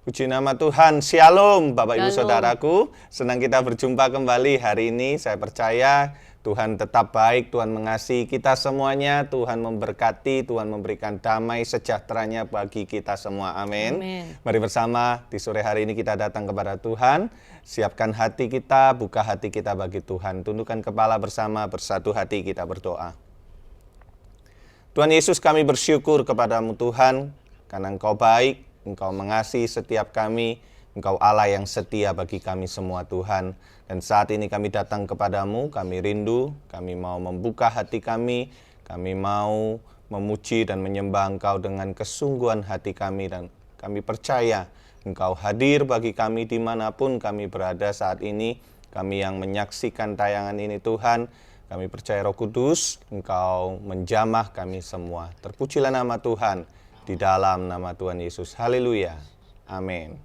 Puji nama Tuhan, Shalom Bapak Ibu Shalom. Saudaraku. Senang kita berjumpa kembali hari ini. Saya percaya Tuhan tetap baik, Tuhan mengasihi kita semuanya, Tuhan memberkati, Tuhan memberikan damai sejahteranya bagi kita semua. Amin. Amin. Mari bersama di sore hari ini kita datang kepada Tuhan. Siapkan hati kita, buka hati kita bagi Tuhan. Tundukkan kepala bersama, bersatu hati kita berdoa. Tuhan Yesus, kami bersyukur kepadamu Tuhan, karena Engkau baik, Engkau mengasihi setiap kami, Engkau Allah yang setia bagi kami semua Tuhan. Dan saat ini kami datang kepadamu, kami rindu, kami mau membuka hati kami mau memuji dan menyembah Engkau dengan kesungguhan hati kami. Dan kami percaya Engkau hadir bagi kami dimanapun kami berada saat ini. Kami yang menyaksikan tayangan ini Tuhan, kami percaya Roh Kudus, Engkau menjamah kami semua. Terpujilah nama Tuhan. Di dalam nama Tuhan Yesus. Haleluya. Amin.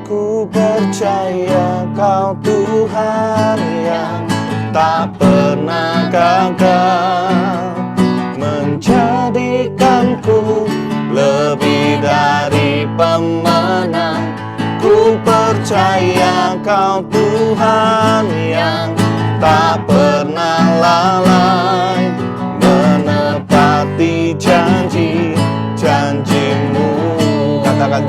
Ku percaya Kau Tuhan yang tak pernah gagal, menjadikanku lebih dari pemenang. Ku percaya Kau Tuhan yang tak pernah lalai, menepati janji-janjimu. Katakan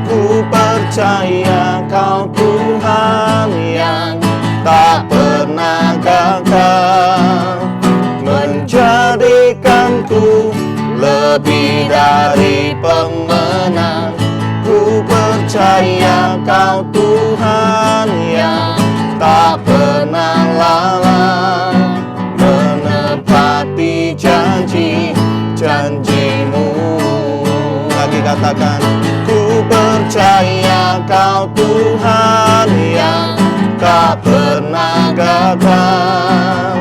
ku percaya Kau Tuhan yang tak pernah gagal, menjadikanku lebih dari pemenang. Ku percaya Kau Tuhan yang tak pernah lalai, menepati janji-janjimu. Lagi katakan, ku percaya Kau Tuhan yang tak pernah gagal,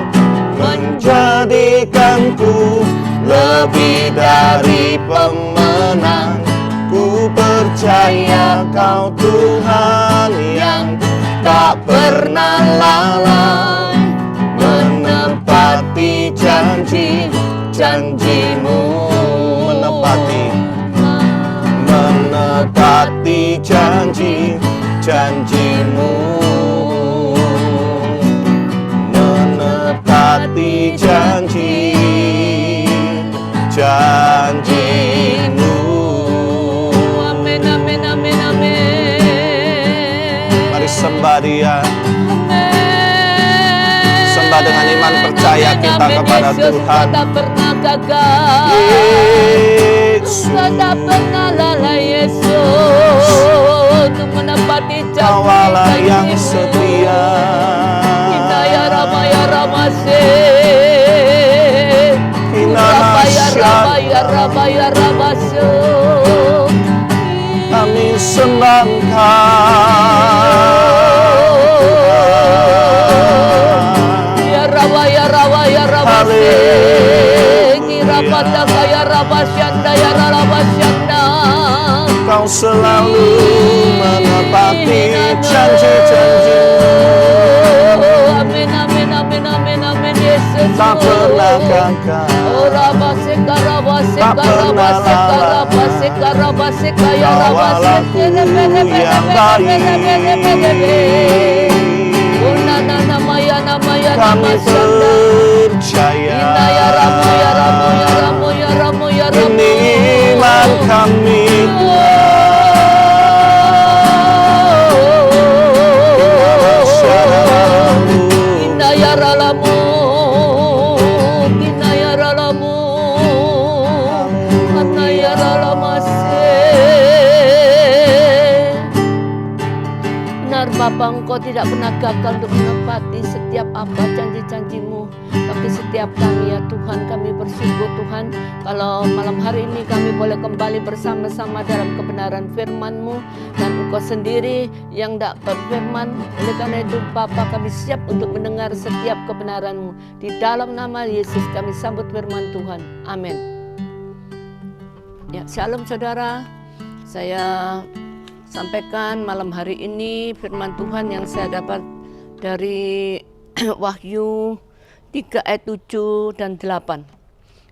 menjadikanku lebih dari pemenang. Ku percaya Kau Tuhan yang tak pernah lalai, menepati janji-janjimu. Menepati janji-janjimu. Menepati janji-janjimu. Amin, amin, amin, amin. Mari sembah Dia. Sembah dengan iman percaya kita kepada Tuhan. Tak pernah gagal, Yesus, tak pernah lalai Yesus, untuk menepati Kau Allah yang janji-janji-Mu. setia. Inna ya Rama ya Rama se, Inna Rama ya Rama Masya. ya Rama ya Rama se. Kami sembah Ya Rawa ya Rawa ya Rawa se, Kirapata kaya Rawa syanda ya Rawa syanda. Kau selalu menepati janji-janji. Amin amin amin amin amin Yesus. Tak pernah gagal, Oh Rawa seka Rawa tak seka pernah Rawa seka lalai. Rawa seka Rawa seka ya Kau Rawa Allahku yang baik. Oh nana nama ya nama Kami syanda. percaya. Inna ya Ramo ya Ramo ya Ramo ya Ramo ya Ramo. Ini iman kami. Inna ya Ralamu, Inna ya Ralamu, Inna ya Ralamase. Benar Bapa, Engkau tidak pernah gagal untuk menepati setiap apa janji-janji-Mu bagi setiap kami ya Tuhan. Kami bersyukur Tuhan kalau malam hari ini kami boleh kembali bersama-sama dalam kebenaran firman-Mu, dan Engkau sendiri yang tak berfirman. Oleh karena itu Bapa, kami siap untuk mendengar setiap kebenaran-Mu. Di dalam nama Yesus kami sambut firman Tuhan. Amin. Ya, shalom saudara. Saya sampaikan malam hari ini firman Tuhan yang saya dapat dari Wahyu 3 ayat 7 dan 8.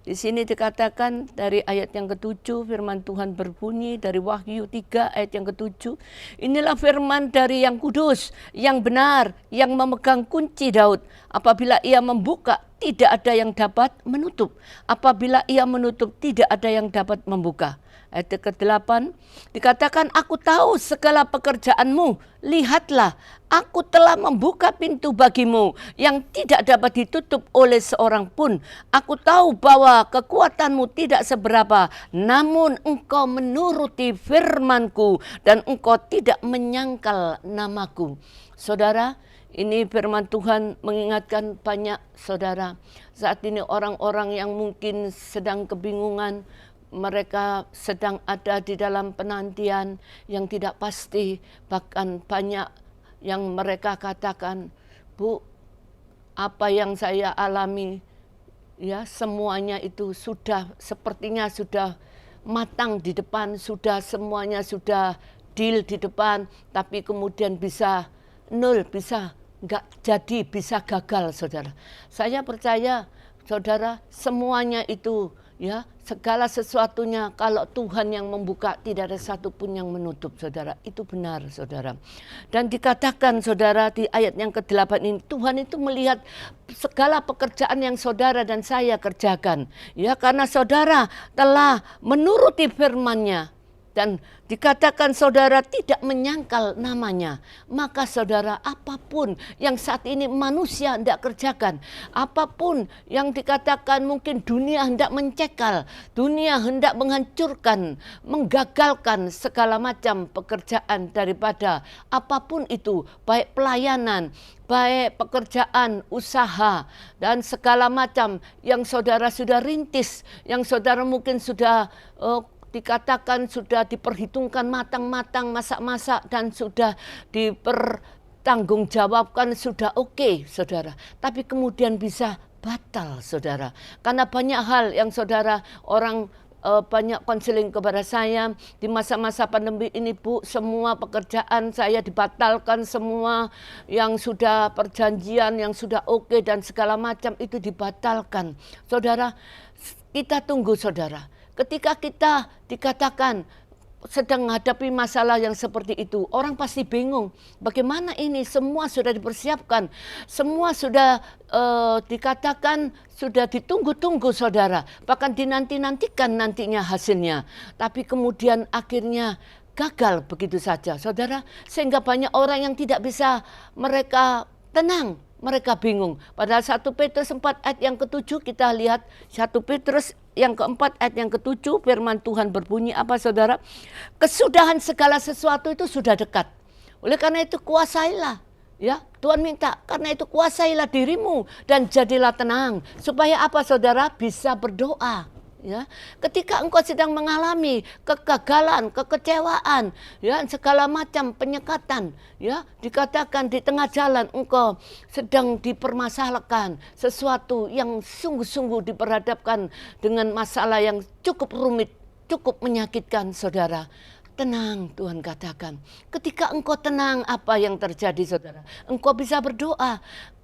Di sini dikatakan dari ayat yang ke-7 firman Tuhan berbunyi dari Wahyu 3 ayat yang ke-7. Inilah firman dari yang kudus, yang benar, yang memegang kunci Daud. Apabila ia membuka, tidak ada yang dapat menutup. Apabila ia menutup, tidak ada yang dapat membuka. Ayat ke-8 dikatakan, aku tahu segala pekerjaanmu, lihatlah aku telah membuka pintu bagimu yang tidak dapat ditutup oleh seorang pun. Aku tahu bahwa kekuatanmu tidak seberapa, namun engkau menuruti firmanku dan engkau tidak menyangkal namaku. Saudara, ini firman Tuhan mengingatkan banyak saudara. Saat ini orang-orang yang mungkin sedang kebingungan, mereka sedang ada di dalam penantian yang tidak pasti. Bahkan banyak yang mereka katakan, Bu, apa yang saya alami, ya semuanya itu sudah sepertinya sudah matang di depan, sudah semuanya sudah deal di depan, tapi kemudian bisa nol, bisa nggak jadi, bisa gagal, saudara. Saya percaya, saudara, semuanya itu, ya, segala sesuatunya kalau Tuhan yang membuka, tidak ada satupun yang menutup, saudara. Itu benar, saudara. Dan dikatakan, saudara, di ayat yang ke-8 ini, Tuhan itu melihat segala pekerjaan yang saudara dan saya kerjakan, ya, karena saudara telah menuruti firman-Nya. Dan dikatakan saudara tidak menyangkal namanya. Maka saudara, apapun yang saat ini manusia hendak kerjakan, apapun yang dikatakan mungkin dunia hendak mencekal, dunia hendak menghancurkan, menggagalkan segala macam pekerjaan daripada apapun itu, baik pelayanan, baik pekerjaan, usaha, dan segala macam yang saudara sudah rintis, yang saudara mungkin sudah dikatakan sudah diperhitungkan matang-matang, masak-masak, dan sudah dipertanggungjawabkan, sudah oke, saudara. Tapi kemudian bisa batal, saudara. Karena banyak hal yang saudara, orang banyak konseling kepada saya di masa-masa pandemi ini, Bu, semua pekerjaan saya dibatalkan, semua yang sudah perjanjian, yang sudah oke dan segala macam itu dibatalkan. Saudara, kita tunggu, saudara. Ketika kita dikatakan sedang menghadapi masalah yang seperti itu, orang pasti bingung. Bagaimana ini? Semua sudah dipersiapkan, semua sudah dikatakan sudah ditunggu-tunggu, saudara. Bahkan dinanti-nantikan nantinya hasilnya. Tapi kemudian akhirnya gagal begitu saja, saudara. Sehingga banyak orang yang tidak bisa, mereka tenang. Mereka bingung. Padahal 1 Petrus 4 ayat yang ke-7 kita lihat 1 Petrus yang ke-4 ayat yang ke-7 firman Tuhan berbunyi apa, saudara? Kesudahan segala sesuatu itu sudah dekat. Oleh karena itu kuasailah. Ya, Tuhan minta, karena itu kuasailah dirimu dan jadilah tenang. Supaya apa, saudara? Bisa berdoa. Ya, ketika engkau sedang mengalami kegagalan, kekecewaan, ya, segala macam penyekatan, ya, dikatakan di tengah jalan engkau sedang dipermasalahkan sesuatu yang sungguh-sungguh diperhadapkan dengan masalah yang cukup rumit, cukup menyakitkan, saudara. Tenang, Tuhan katakan. Ketika engkau tenang, apa yang terjadi, saudara? Engkau bisa berdoa.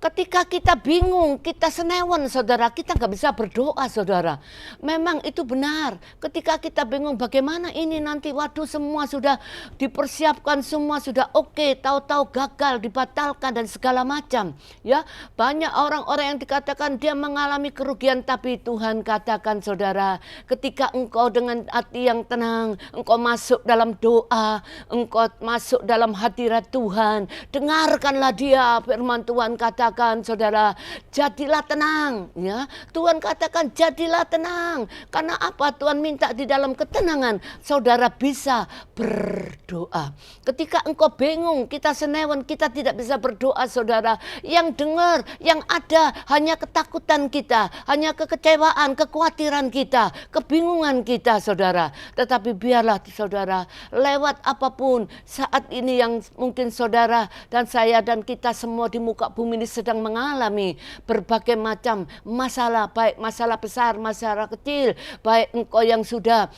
Ketika kita bingung, kita senewan, saudara, kita nggak bisa berdoa, saudara. Memang itu benar. Ketika kita bingung bagaimana ini nanti, waduh, semua sudah dipersiapkan, semua sudah oke, tahu-tahu gagal, dibatalkan dan segala macam. Ya, banyak orang-orang yang dikatakan dia mengalami kerugian, tapi Tuhan katakan, saudara, ketika engkau dengan hati yang tenang, engkau masuk dalam doa, engkau masuk dalam hadirat Tuhan, dengarkanlah dia, firman Tuhan katakan, saudara, jadilah tenang, ya. Tuhan katakan jadilah tenang. Karena apa? Tuhan minta di dalam ketenangan saudara bisa berdoa. Ketika engkau bingung, kita senewan, kita tidak bisa berdoa, saudara. Yang dengar, yang ada hanya ketakutan kita, hanya kekecewaan, kekhawatiran kita, kebingungan kita, saudara. Tetapi biarlah, saudara, lewat apapun saat ini yang mungkin saudara dan saya dan kita semua di muka bumi ini sedang mengalami berbagai macam masalah, baik masalah besar, masalah kecil, baik engkau yang sudah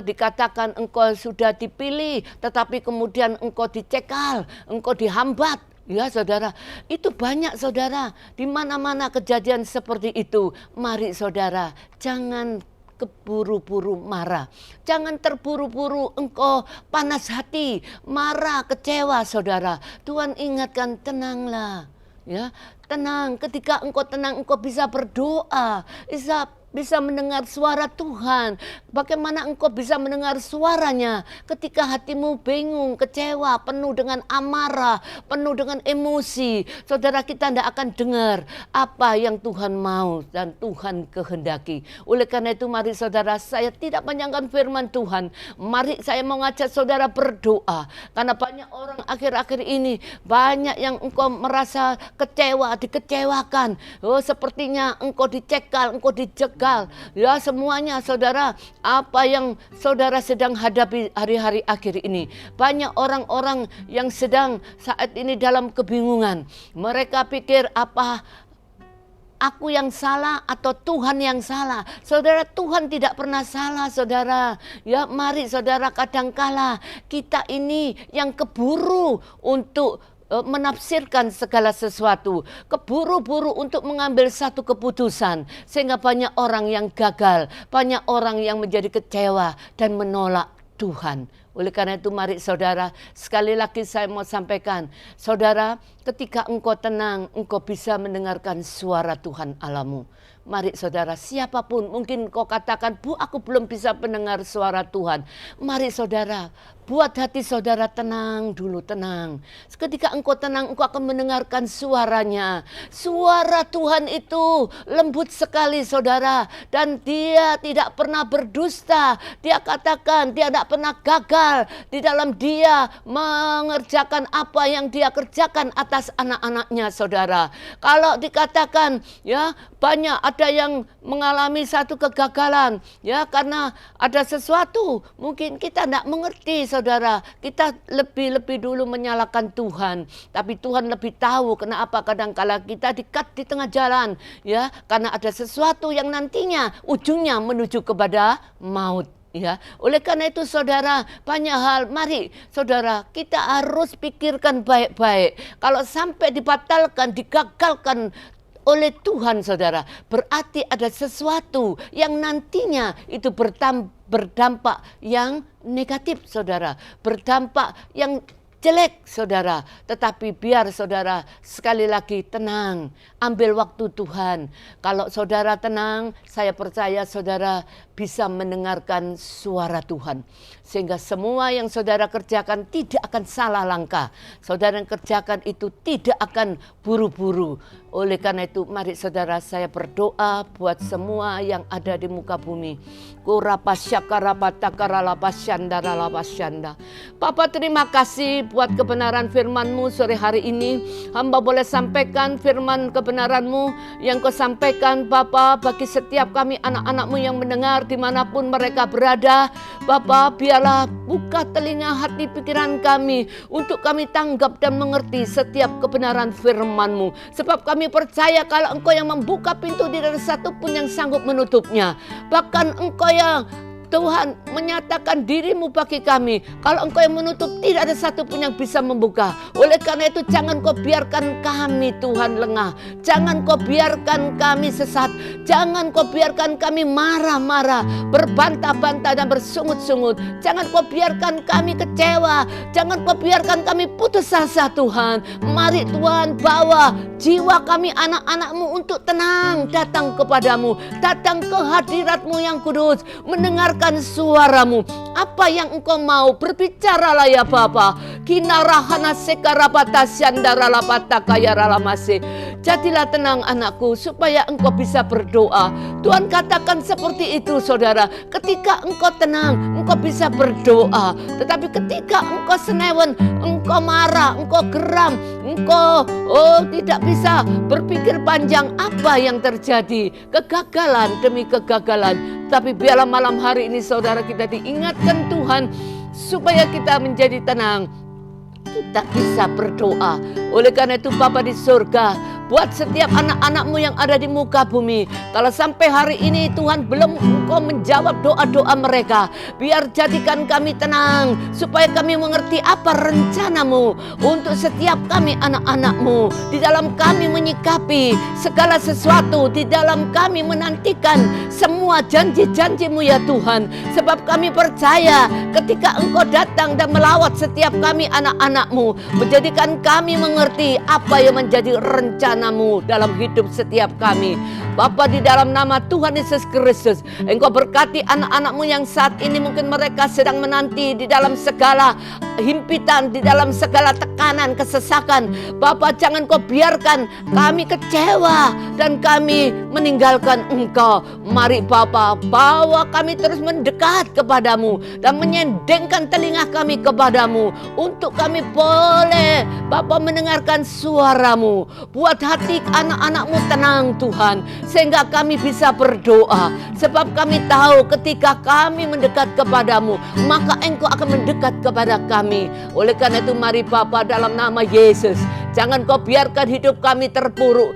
dikatakan engkau sudah dipilih, tetapi kemudian engkau dicekal, engkau dihambat, Ya saudara, itu banyak saudara, di mana-mana kejadian seperti itu. Mari saudara, jangan keburu-buru marah. Jangan terburu-buru engkau panas hati, marah, kecewa saudara. Tuhan ingatkan, tenanglah. Ya, tenang. Ketika engkau tenang, engkau bisa berdoa, bisa mendengar suara Tuhan. Bagaimana engkau bisa mendengar suaranya ketika hatimu bingung, kecewa, penuh dengan amarah, penuh dengan emosi. Saudara, kita tidak akan dengar apa yang Tuhan mau dan Tuhan kehendaki. Oleh karena itu mari saudara, saya tidak panjangkan firman Tuhan. Mari saya mau ngajak saudara berdoa. Karena banyak orang akhir-akhir ini, banyak yang engkau merasa kecewa, dikecewakan. Oh, sepertinya engkau dicekal, engkau dijegal. Ya, semuanya saudara, apa yang saudara sedang hadapi hari-hari akhir ini. Banyak orang-orang yang sedang saat ini dalam kebingungan. Mereka pikir apa aku yang salah atau Tuhan yang salah. Saudara, Tuhan tidak pernah salah saudara. Ya, mari saudara, kadangkala kita ini yang keburu untuk menafsirkan segala sesuatu, keburu-buru untuk mengambil satu keputusan, sehingga banyak orang yang gagal, banyak orang yang menjadi kecewa dan menolak Tuhan. Oleh karena itu mari saudara, sekali lagi saya mau sampaikan, saudara, ketika engkau tenang, engkau bisa mendengarkan suara Tuhan Allahmu. Mari saudara, siapapun, mungkin kau katakan, Bu, aku belum bisa mendengar suara Tuhan. Mari saudara, buat hati saudara tenang dulu, tenang. Ketika engkau tenang, engkau akan mendengarkan suaranya. Suara Tuhan itu lembut sekali saudara. Dan dia tidak pernah berdusta. Dia katakan, dia tidak pernah gagal di dalam dia mengerjakan apa yang dia kerjakan atas anak-anaknya saudara. Kalau dikatakan, ya, banyak ada yang mengalami satu kegagalan, ya, karena ada sesuatu mungkin kita tidak mengerti saudara. Kita lebih dulu menyalahkan Tuhan, tapi Tuhan lebih tahu kenapa kadangkala kita di-cut di tengah jalan, ya, karena ada sesuatu yang nantinya ujungnya menuju kepada maut. Ya, oleh karena itu saudara, banyak hal, mari saudara, kita harus pikirkan baik-baik. Kalau sampai dibatalkan, digagalkan oleh Tuhan saudara, berarti ada sesuatu yang nantinya itu berdampak yang negatif saudara, berdampak yang jelek saudara. Tetapi biar saudara sekali lagi tenang, ambil waktu Tuhan. Kalau saudara tenang, saya percaya saudara bisa mendengarkan suara Tuhan. Sehingga semua yang saudara kerjakan tidak akan salah langkah. Saudara yang kerjakan itu tidak akan buru-buru. Oleh karena itu mari saudara, saya berdoa buat semua yang ada di muka bumi. Bapa, terima kasih buat kebenaran firman-Mu sore hari ini. Hamba boleh sampaikan firman kebenaran-Mu yang Kau sampaikan Bapa bagi setiap kami anak-anak-Mu yang mendengar dimanapun mereka berada. Bapa, biarlah buka telinga hati pikiran kami untuk kami tanggap dan mengerti setiap kebenaran firman-Mu. Sebab kami percaya kalau Engkau yang membuka pintu, tidak ada satupun yang sanggup menutupnya. Bahkan Engkau yang Tuhan menyatakan diri-Mu bagi kami. Kalau Engkau yang menutup, tidak ada satupun yang bisa membuka. Oleh karena itu jangan Kau biarkan kami Tuhan lengah. Jangan Kau biarkan kami sesat. Jangan Kau biarkan kami marah-marah, berbantah-bantah dan bersungut-sungut. Jangan Kau biarkan kami kecewa. Jangan Kau biarkan kami putus asa Tuhan. Mari Tuhan bawa jiwa kami anak-anak-Mu untuk tenang datang kepadamu. Datang ke hadirat-Mu yang kudus. Mendengarkan suara-Mu. Apa yang Engkau mau, berbicaralah ya Bapa. Kinarahana sekarapata syandara lapata kaya ralamase. Jadilah tenang anakku, supaya engkau bisa berdoa. Tuhan katakan seperti itu saudara. Ketika engkau tenang, engkau bisa berdoa. Tetapi ketika engkau senewen, engkau marah, engkau geram, engkau tidak bisa berpikir panjang, apa yang terjadi? Kegagalan demi kegagalan. Tapi biarlah malam hari ini saudara kita diingatkan Tuhan supaya kita menjadi tenang. Kita bisa berdoa. Oleh karena itu Bapa di surga, buat setiap anak-anak-Mu yang ada di muka bumi. Kalau sampai hari ini Tuhan belum Engkau menjawab doa-doa mereka, biar jadikan kami tenang, supaya kami mengerti apa rencana-Mu untuk setiap kami anak-anak-Mu. Di dalam kami menyikapi segala sesuatu, di dalam kami menantikan semua janji-janji-Mu ya Tuhan. Sebab kami percaya ketika Engkau datang dan melawat setiap kami anak-anak-Mu, menjadikan kami mengerti apa yang menjadi rencana-Mu dalam hidup setiap kami. Bapa, di dalam nama Tuhan Yesus Kristus, Engkau berkati anak-anak-Mu yang saat ini mungkin mereka sedang menanti di dalam segala himpitan, di dalam segala tekanan, kesesakan. Bapa, jangan Kau biarkan kami kecewa dan kami meninggalkan Engkau. Mari Bapa, bawa kami terus mendekat kepadamu dan menyendengkan telinga kami kepadamu, untuk kami boleh Bapa mendengarkan suara-Mu. Buat hati anak-anak-Mu tenang Tuhan, sehingga kami bisa berdoa. Sebab kami tahu ketika kami mendekat kepadamu, maka Engkau akan mendekat kepada kami. Oleh karena itu mari Bapa, dalam nama Yesus, jangan Kau biarkan hidup kami terpuruk,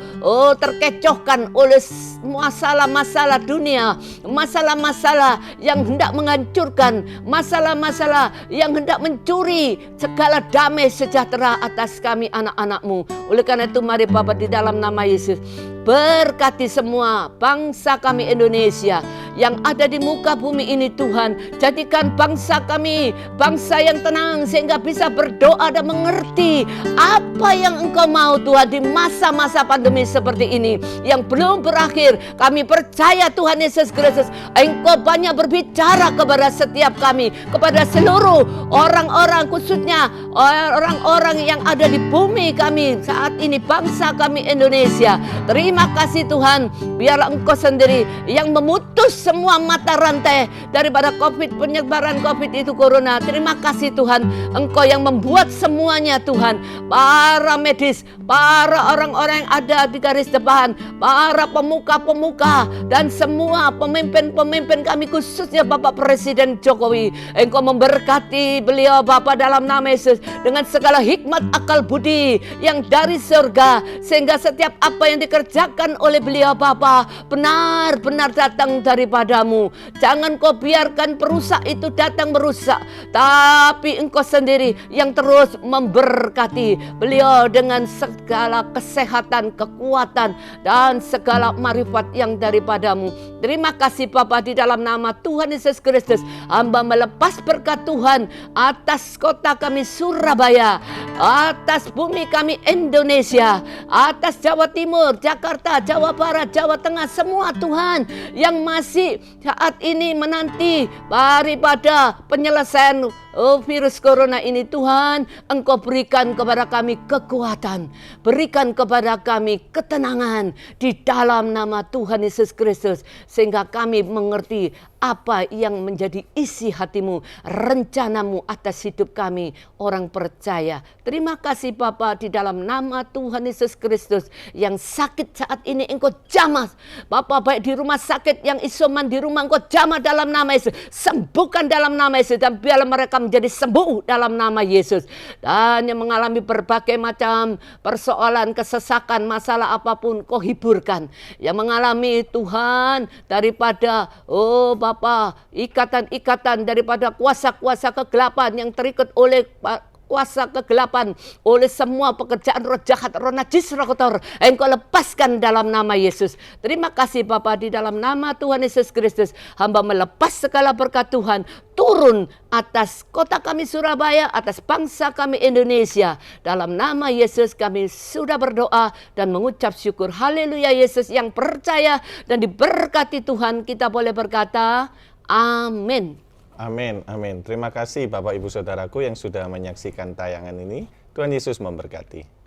terkecohkan oleh masalah-masalah dunia, masalah-masalah yang hendak menghancurkan, masalah-masalah yang hendak mencuri segala damai sejahtera atas kami anak-anak-Mu. Oleh karena itu mari Bapa, di dalam nama Yesus, berkati semua bangsa kami Indonesia yang ada di muka bumi ini Tuhan. Jadikan bangsa kami bangsa yang tenang, sehingga bisa berdoa dan mengerti apa yang Engkau mau Tuhan di masa-masa pandemi seperti ini yang belum berakhir. Kami percaya Tuhan Yesus Kristus, Engkau banyak berbicara kepada setiap kami, kepada seluruh orang-orang, khususnya orang-orang yang ada di bumi kami saat ini, bangsa kami Indonesia. Terima kasih Tuhan, biarlah Engkau sendiri yang memutus semua mata rantai daripada penyebaran COVID itu, corona. Terima kasih Tuhan, Engkau yang membuat semuanya Tuhan. Para medis, para orang-orang yang ada di garis depan, para pemuka-pemuka, dan semua pemimpin-pemimpin kami, khususnya Bapak Presiden Jokowi. Engkau memberkati beliau Bapak dalam nama Yesus dengan segala hikmat akal budi yang dari surga, sehingga setiap apa yang dikerjakan oleh beliau Bapa benar-benar datang daripadamu. Jangan Kau biarkan perusak itu datang merusak, tapi Engkau sendiri yang terus memberkati beliau dengan segala kesehatan, kekuatan, dan segala marifat yang daripadamu. Terima kasih Bapa, di dalam nama Tuhan Yesus Kristus, hamba melepas berkat Tuhan atas kota kami Surabaya, atas bumi kami Indonesia, atas Jawa Timur, Jakarta, Jawa Barat, Jawa Tengah, semua Tuhan yang masih saat ini menanti daripada penyelesaian virus corona ini. Tuhan, Engkau berikan kepada kami kekuatan, berikan kepada kami ketenangan di dalam nama Tuhan Yesus Kristus, sehingga kami mengerti apa yang menjadi isi hatimu, rencanamu atas hidup kami orang percaya. Terima kasih Bapa, di dalam nama Tuhan Yesus Kristus. Yang sakit saat ini Engkau jamah Bapa, baik di rumah sakit, yang isoman di rumah, Engkau jamah dalam nama Yesus. Sembuhkan dalam nama Yesus, dan biarlah mereka menjadi sembuh dalam nama Yesus. Dan yang mengalami berbagai macam persoalan, kesesakan, masalah apapun, Kau hiburkan. Yang mengalami Tuhan daripada Bapa, ikatan-ikatan daripada kuasa-kuasa kegelapan yang terikat oleh kuasa kegelapan, oleh semua pekerjaan roh jahat, roh najis, roh kotor, Engkau lepaskan dalam nama Yesus. Terima kasih Bapa, di dalam nama Tuhan Yesus Kristus, hamba melepas segala berkat Tuhan turun atas kota kami Surabaya, atas bangsa kami Indonesia. Dalam nama Yesus kami sudah berdoa dan mengucap syukur. Haleluya. Yesus yang percaya dan diberkati Tuhan, kita boleh berkata amin. Amin, amin. Terima kasih Bapak Ibu Saudaraku yang sudah menyaksikan tayangan ini. Tuhan Yesus memberkati.